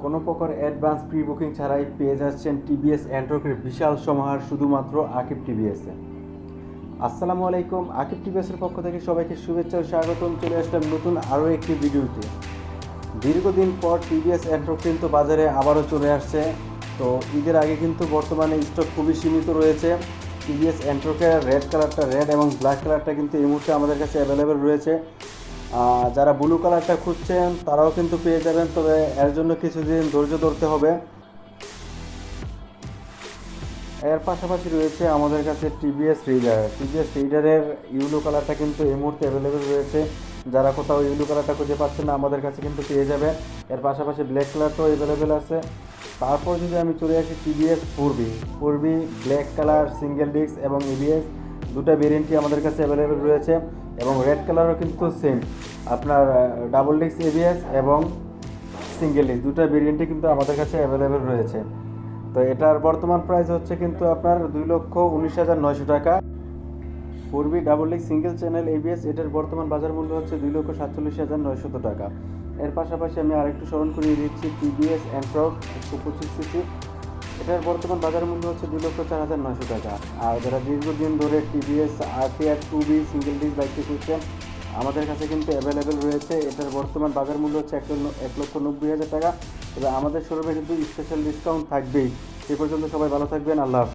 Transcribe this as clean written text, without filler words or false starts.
কোনো প্রকার advance pre booking ছাড়াই পেয়ে যাচ্ছেন টিভিএস অ্যান্ট্রকের বিশাল সমাহার শুধুমাত্র আকিব টিভিএসে। আসসালামু আলাইকুম, আকিব টিভিএসের পক্ষ থেকে সবাইকে শুভেচ্ছা ও স্বাগতম। চলে আসলাম নতুন আরও একটি ভিডিওতে। দীর্ঘদিন পর টিভিএস অ্যান্ট্রক কিন্তু বাজারে আবারও চলে আসছে। তো ঈদের আগে কিন্তু বর্তমানে স্টক খুবই সীমিত রয়েছে। টিভিএস অ্যান্ট্রকের রেড এবং ব্ল্যাক কালারটা কিন্তু এই মুহূর্তে আমাদের কাছে অ্যাভেলেবেল রয়েছে। যারা ব্লু কালারটা খুঁজছেন তারাও কিন্তু পেয়ে যাবেন, তবে এর জন্য কিছুদিন ধৈর্য ধরতে হবে। এর পাশাপাশি রয়েছে আমাদের কাছে টিভিএস রিডারের ইউলো কালারটা কিন্তু এই মুহূর্তে অ্যাভেলেবেল রয়েছে। যারা কোথাও ইউলো কালারটা খুঁজে পাচ্ছেন না, আমাদের কাছে কিন্তু পেয়ে যাবে। এর পাশাপাশি ব্ল্যাক কালারটাও অ্যাভেলেবেল আছে। তারপর যদি আমি চলে আসি TVS ফোরবি black colour single disc এবং এবিএস দুটো ভেরিয়েন্টই আমাদের কাছে অ্যাভেলেবেল রয়েছে। এবং রেড কালারও কিন্তু সেম, আপনার ডাবল ডিস্ক এবিএস এবং সিঙ্গেল ডিস্ক দুটো ভেরিয়েন্টই কিন্তু আমাদের কাছে অ্যাভেলেবেল রয়েছে। তো এটার বর্তমান প্রাইস হচ্ছে কিন্তু আপনার 2,19,900 টাকা। ফোরবি double disc single channel ABS এটার বর্তমান বাজার মূল্য হচ্ছে 2,47,900 টাকা। এর পাশাপাশি আমি আরেকটু স্মরণ করিয়ে দিচ্ছি টিভিএস অ্যান্ট্রক 125 সিসি, এটার বর্তমান বাজার মূল্য হচ্ছে 2,04,900 টাকা। আর যারা দীর্ঘদিন ধরে TVS RTR 2B single disc বাইকটি খুঁজছেন, আমাদের কাছে কিন্তু অ্যাভেলেবেল রয়েছে। এটার বর্তমান বাজার মূল্য হচ্ছে 1,90,000 টাকা। তবে আমাদের শোরুমে কিন্তু স্পেশাল ডিসকাউন্ট থাকবেই। সে পর্যন্ত সবাই ভালো থাকবেন। আল্লাহ হাফেজ।